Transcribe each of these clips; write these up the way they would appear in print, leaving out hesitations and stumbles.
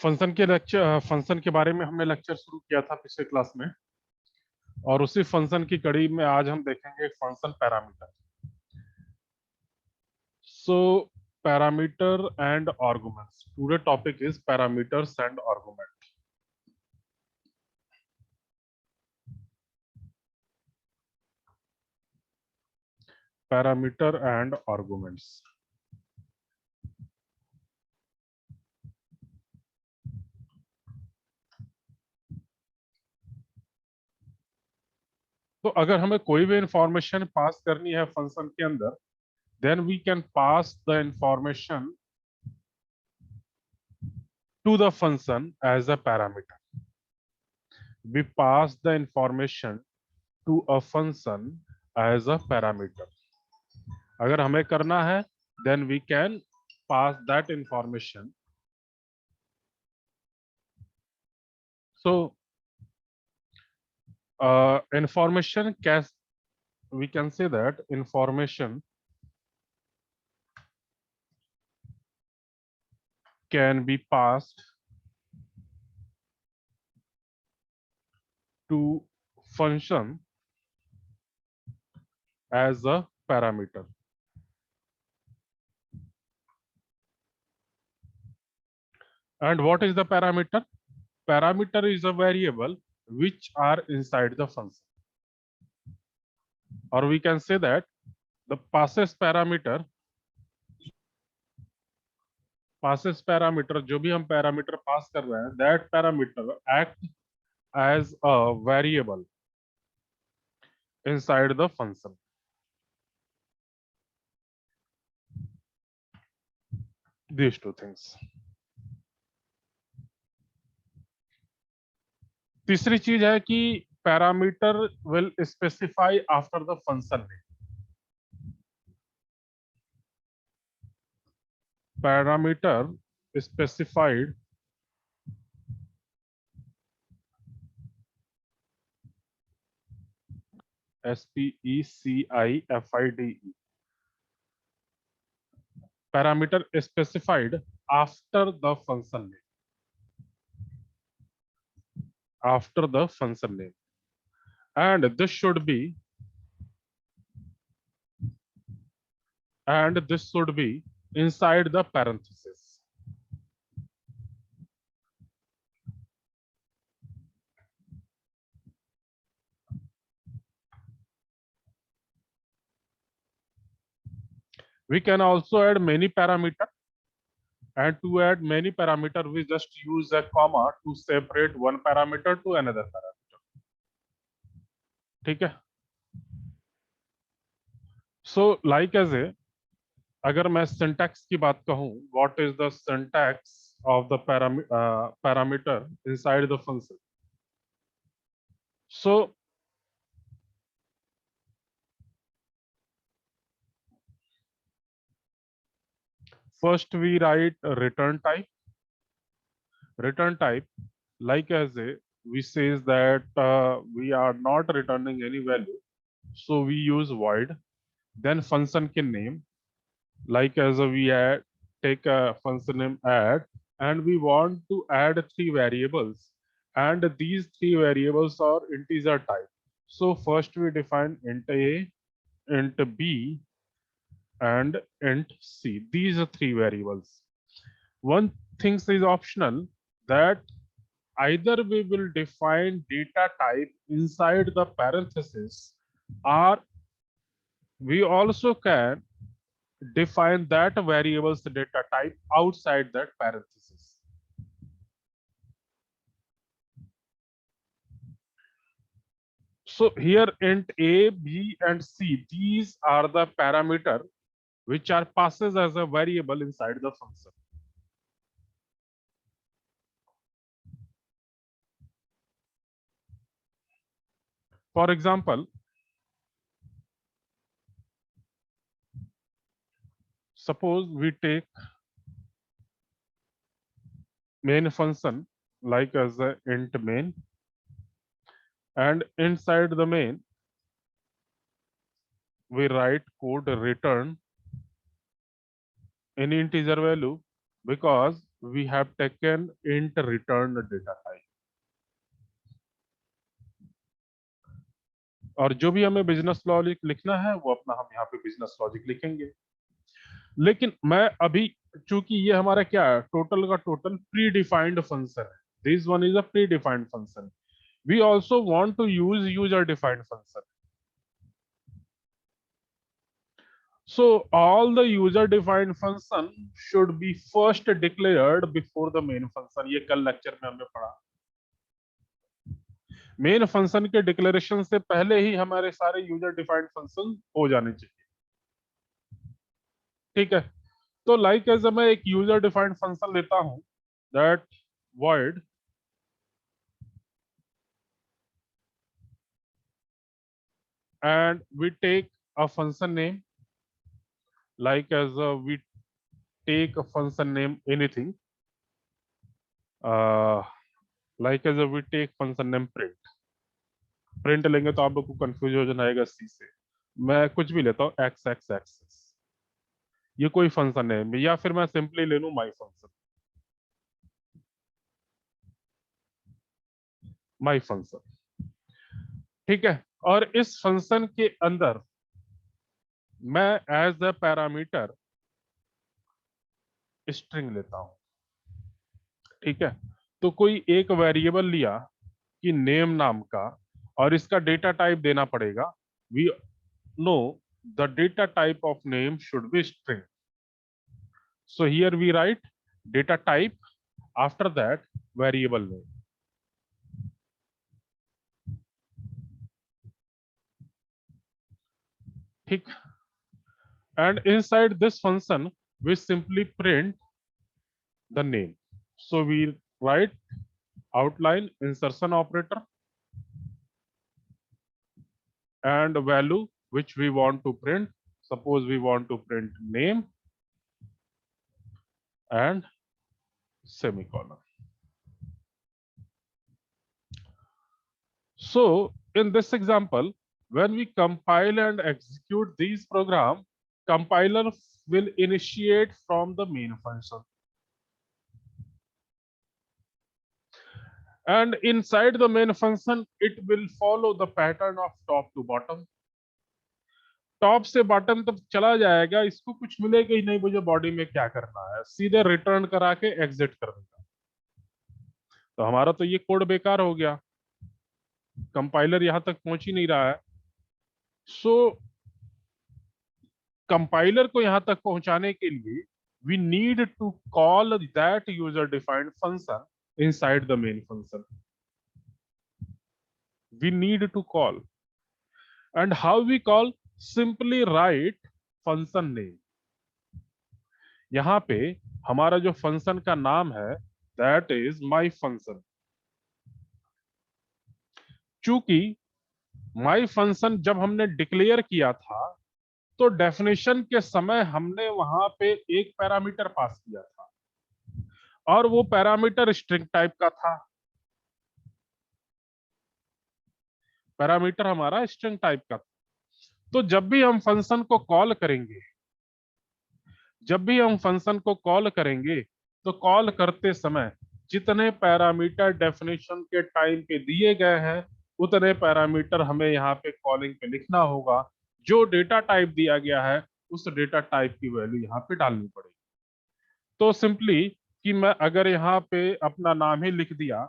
Function के बारे में हमने लेक्चर शुरू किया था पिछले क्लास में, और उसी फंक्शन की कड़ी में आज हम देखेंगे function parameter. So parameter and arguments, today topic is parameters and argument. Parameter and arguments. तो अगर हमें कोई भी इंफॉर्मेशन पास करनी है फंक्शन के अंदर, then we can pass the information to the function as a parameter. We pass the information to a function as a parameter. अगर हमें करना है, then we can pass that information. So information can, we can say that information can be passed to function as a parameter. And what is the parameter? Parameter is a variable which are inside the function. Or we can say that the passes parameter जो भी हम parameter pass कर रहे हैं, that parameter act as a variable inside the function. These two things. तीसरी चीज है कि parameter will specify after the function name. Parameter specified SPECIFIDE. Parameter specified after the function name. After the function name. And this should be inside the parenthesis. We can also add many parameter, and to add many parameter we just use a comma to separate one parameter to another parameter. ठीक है? So like as a, अगर मैं syntax की बात कहूं, what is the syntax of the parameter inside the function? So first we write a return type. Return type, like as a, we says that we are not returning any value, so we use void. Then function के name, like as a, we add, take a function name add, and we want to add three variables, and these three variables are integer type. So first we define int a, int b, and int c. These are three variables. One thing is optional, that either we will define data type inside the parenthesis, or we also can define that variable's data type outside that parenthesis. So here int a, b, and c, these are the parameter which are passes as a variable inside the function. For example, suppose we take main function like as a int main, and inside the main we write code return any integer value, because we have taken int return data type. और जो भी हमें business logic लिखना है वो अपना हम यहाँ पे बिजनेस लॉजिक लिखेंगे। लेकिन मैं अभी, चूंकि ये हमारा क्या है, टोटल का टोटल प्री डिफाइंड फंक्शन है, this one is a predefined function, we also want to use user defined function. So all the user defined function should be first declared before the main function। ये कल lecture में हमने पढ़ा। Main function के declaration से पहले ही हमारे सारे यूजर डिफाइंड फंक्शन हो जाने चाहिए। ठीक है, तो लाइक एज मैं एक यूजर डिफाइंड फंक्शन लेता हूं, that void and we take a function name, like as we take a function name anything, like as we take function name print। Print लेंगे तो आप लोग को कंफ्यूज हो जाएगा सी से, मैं कुछ भी लेता हूँ एक्स एक्स एक्स, ये कोई फंक्शन है, या फिर मैं सिंपली ले लूं माई फंक्शन, माई फंक्शन। ठीक है, और इस फंक्शन के अंदर मैं एज द पैरामीटर स्ट्रिंग लेता हूं। ठीक है, तो कोई एक वेरिएबल लिया कि नेम नाम का, और इसका डेटा टाइप देना पड़ेगा। We know the data type of name should be string, so here we write data type, after that variable name। ठीक, and inside this function we simply print the name, so we write outline insertion operator and value which we want to print, suppose we want to print name and semicolon। So in this example, when we compile and execute these program, compiler will initiate from the main function, and inside the main function it will follow the pattern of top to bottom। Top से bottom तक चला जाएगा, इसको कुछ मिलेगा ही नहीं मुझे body में क्या करना है, सीधे रिटर्न करा के एग्जिट कर देगा। तो हमारा तो ये कोड बेकार हो गया, कंपाइलर यहां तक पहुंच ही नहीं रहा है। सो कंपाइलर को यहां तक पहुंचाने के लिए we need to call that user defined function inside the main function. We need to call, and how we call, simply write function name. यहां पे हमारा जो फंक्शन का नाम है दैट इज माई फंक्शन। चूंकि माई फंक्शन जब हमने डिक्लेयर किया था तो डेफिनेशन के समय हमने वहां पे एक पैरामीटर पास किया था, और वो पैरामीटर स्ट्रिंग टाइप का था। पैरामीटर हमारा स्ट्रिंग टाइप का था। तो जब भी हम फंक्शन को कॉल करेंगे, जब भी हम फंक्शन को कॉल करेंगे तो कॉल करते समय जितने पैरामीटर डेफिनेशन के टाइम पे दिए गए हैं उतने पैरामीटर हमें यहाँ पे कॉलिंग पे लिखना होगा। जो डेटा टाइप दिया गया है उस डेटा टाइप की वैल्यू यहाँ पे डालनी पड़ेगी। तो सिंपली कि मैं अगर यहाँ पे अपना नाम ही लिख दिया,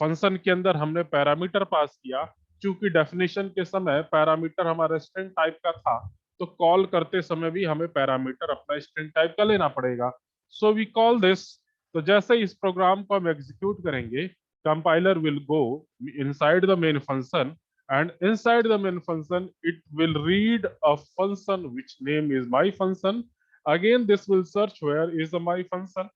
फंक्शन के अंदर हमने पैरामीटर पास किया, क्योंकि डेफिनेशन के समय पैरामीटर हमारा स्ट्रिंग टाइप का था, तो कॉल करते समय भी हमें पैरामीटर अपना स्ट्रिंग टाइप का लेना पड़ेगा। So we call this. तो जैसे इस प्रोग्राम को हम एग्जीक्यूट करेंगे, compiler will go inside the main function, and inside the main function it will read a function which name is my function। again this will search where is the my function,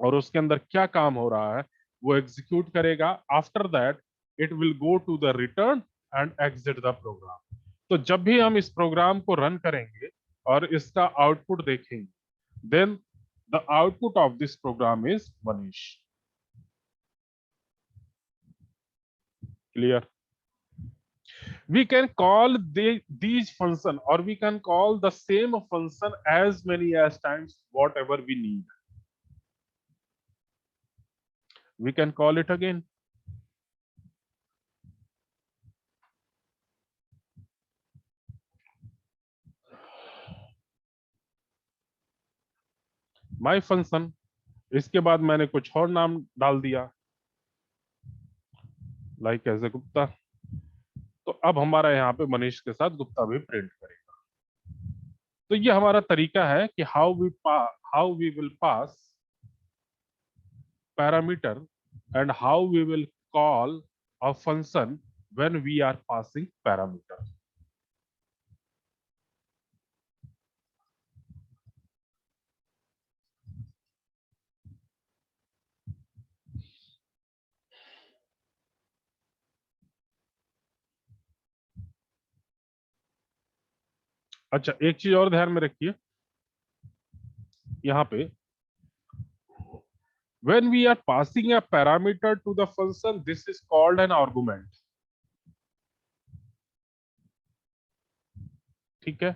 और उसके अंदर क्या काम हो रहा है वो execute करेगा। After that it will go to the return and exit the program. तो जब भी हम इस प्रोग्राम को रन करेंगे और इसका आउटपुट देखेंगे, then the output of this program is Manish. Clear? We can call these function, or we can call the same function as many as times whatever we need। We can call it again. My function, इसके बाद मैंने कुछ और नाम डाल दिया, like as ए गुप्ता। तो अब हमारा यहाँ पे मनीष के साथ गुप्ता भी प्रिंट करेगा। तो ये हमारा तरीका है कि how we will pass parameter and how we will call a function when we are passing parameter. अच्छा, एक चीज और ध्यान में रखिए यहाँ पे, when we are passing a parameter to the function, this is called an argument. ठीक है,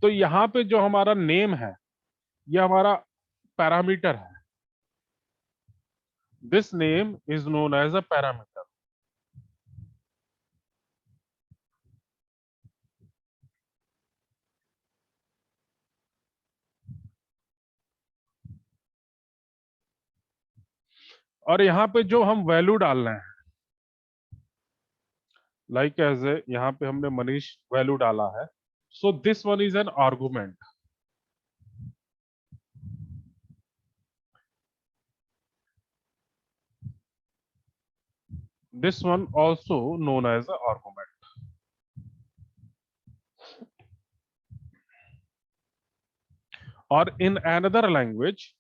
तो यहाँ पे जो हमारा नेम है ये हमारा पैरामीटर है। This name is known as a parameter. और यहाँ पे जो हम वैल्यू डाल रहे हैं, लाइक एज ए, यहाँ पे हमने मनीष वैल्यू डाला है, so this one is an argument. This one also known as an argument. Or in another language,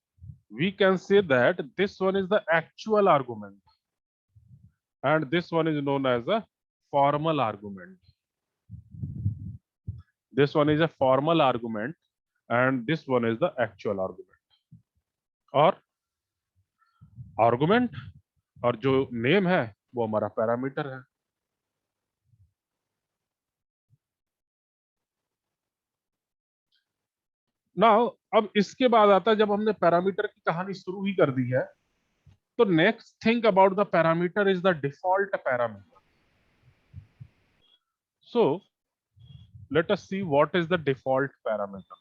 we can say that this one is the actual argument and this one is known as a formal argument. This one is a formal argument and this one is the actual argument. और argument और जो name है वो हमारा parameter है। Now अब इसके बाद आता है, जब हमने पैरामीटर की कहानी शुरू ही कर दी है, तो next thing about the parameter is the default parameter. So let us see what is the default parameter.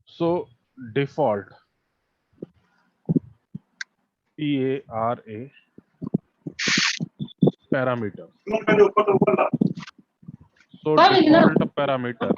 So default, P-A-R-A, parameter. So default parameter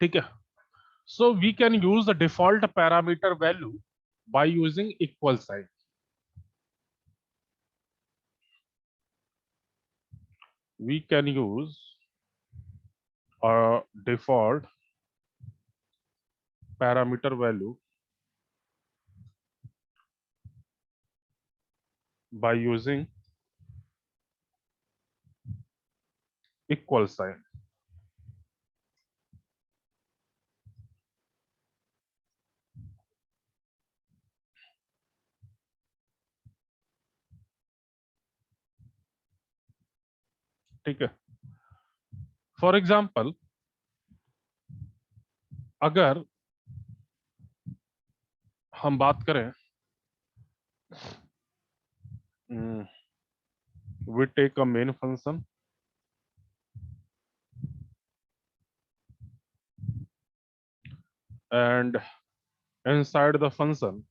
ठीक है। So we can use the default parameter value by using equal sign. We can use a default parameter value by using equal sign. ठीक है, for example अगर हम बात करें, we take a main function and inside the function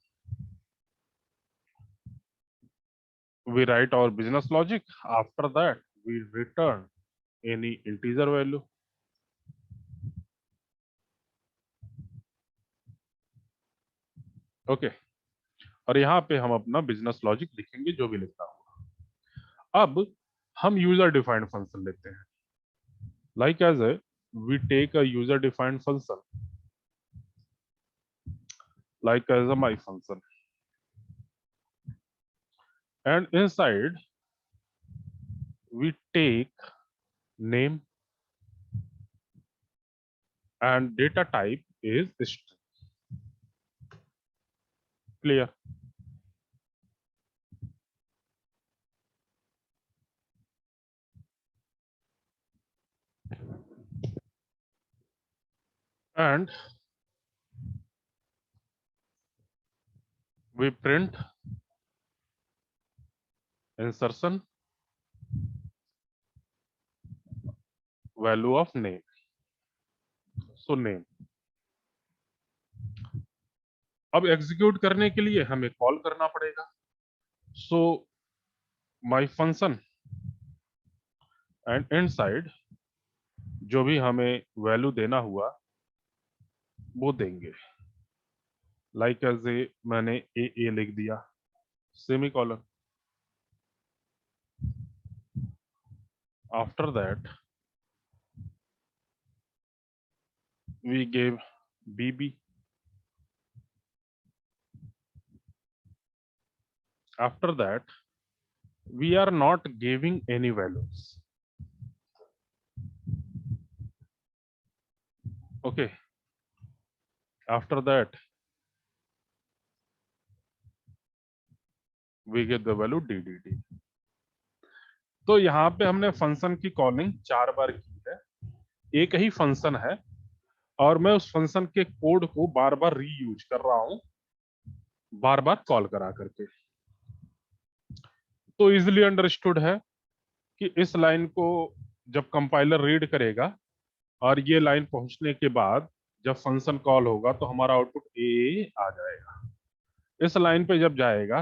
we write our business logic. After that we return any integer value. Okay, और यहाँ पे हम अपना बिजनेस लॉजिक लिखेंगे जो भी लिखना होगा। अब हम यूजर डिफाइंड फंक्शन लेते हैं, like as a we take a user defined function like as a my function, and inside we take name and data type is string. Clear? And we print insertion value of name. So name. अब execute करने के लिए हमें call करना पड़ेगा. So my function and inside जो भी हमें वैल्यू देना हुआ वो देंगे. लाइक एज ए मैंने ए लिख दिया semicolon. After that we gave bb. After that we are not giving any values. Okay. After that we get the value ddd. तो यहाँ पे हमने फंक्शन की कॉलिंग 4 बार की है. एक ही फंक्शन है और मैं उस फंक्शन के कोड को बार बार रीयूज कर रहा हूं, बार बार कॉल करा करके. तो इजिली अंडरस्टूड है कि इस लाइन को जब कंपाइलर रीड करेगा और ये लाइन पहुंचने के बाद जब फंक्शन कॉल होगा तो हमारा आउटपुट ए आ जाएगा. इस लाइन पे जब जाएगा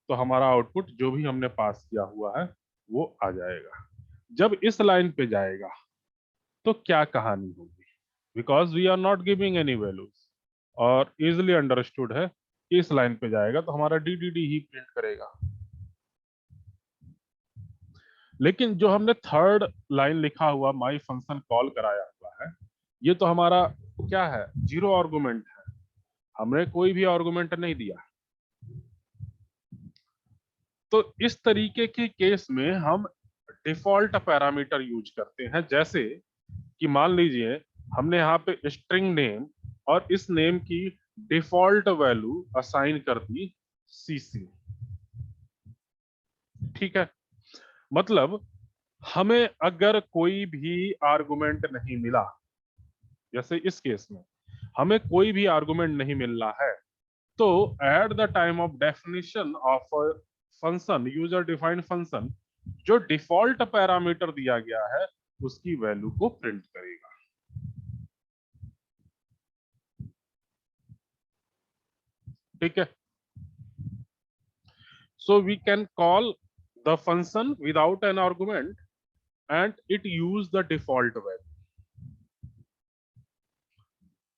तो हमारा आउटपुट जो भी हमने पास किया हुआ है वो आ जाएगा. जब इस लाइन पे जाएगा तो क्या कहानी होगी, because we are not giving any values. और इजिली अंडरस्टूड है कि इस लाइन पे जाएगा तो हमारा डीडीडी ही प्रिंट करेगा. लेकिन जो हमने थर्ड लाइन लिखा हुआ माई फंक्शन कॉल कराया हुआ है, ये तो हमारा क्या है, जीरो आर्गुमेंट है. हमने कोई भी आर्गुमेंट नहीं दिया. तो इस तरीके के केस में हम डिफॉल्ट पैरामीटर यूज करते हैं. जैसे कि मान लीजिए हमने यहाँ पे स्ट्रिंग नेम और इस नेम की डिफॉल्ट वैल्यू असाइन कर दी सीसी. ठीक है. मतलब हमें अगर कोई भी आर्गुमेंट नहीं मिला, जैसे इस केस में हमें कोई भी आर्गुमेंट नहीं मिल रहा है, तो at the time of definition of function user defined function जो डिफॉल्ट पैरामीटर दिया गया है उसकी वैल्यू को प्रिंट करेगा. ठीक है. So we can call the function without an argument and it use the default value.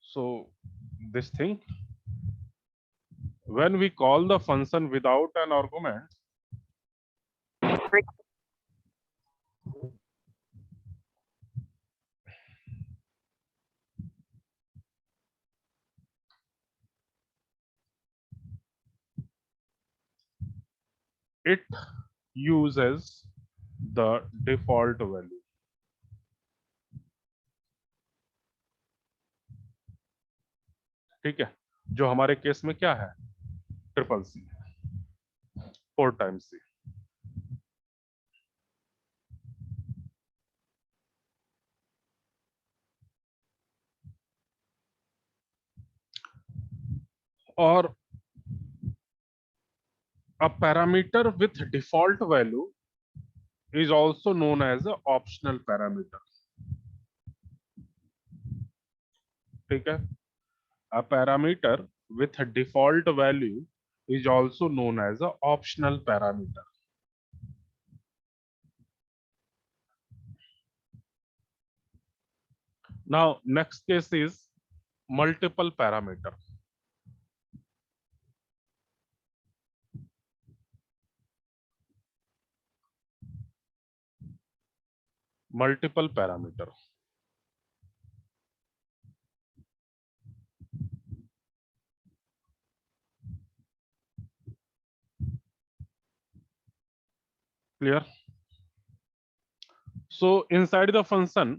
So this thing, when we call the function without an argument, it uses the default value. ठीक है. जो हमारे case में क्या है, triple C, 4 times C. और a parameter with default value is also known as a optional parameter. ठीक है. A parameter with a default value is also known as a optional parameter. Now, next case is multiple parameter. Multiple parameter. Clear? So inside the function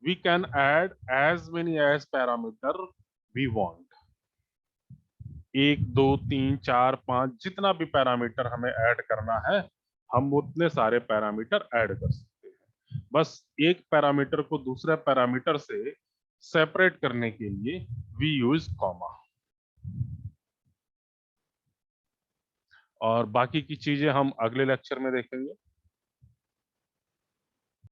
we can add as many as parameter we want. 1 2 3 4 5 जितना भी parameter हमें add करना है हम उतने सारे parameter add कर सकते हैं. बस एक पैरामीटर को दूसरे पैरामीटर से सेपरेट करने के लिए वी यूज कॉमा. और बाकी की चीजें हम अगले लेक्चर में देखेंगे.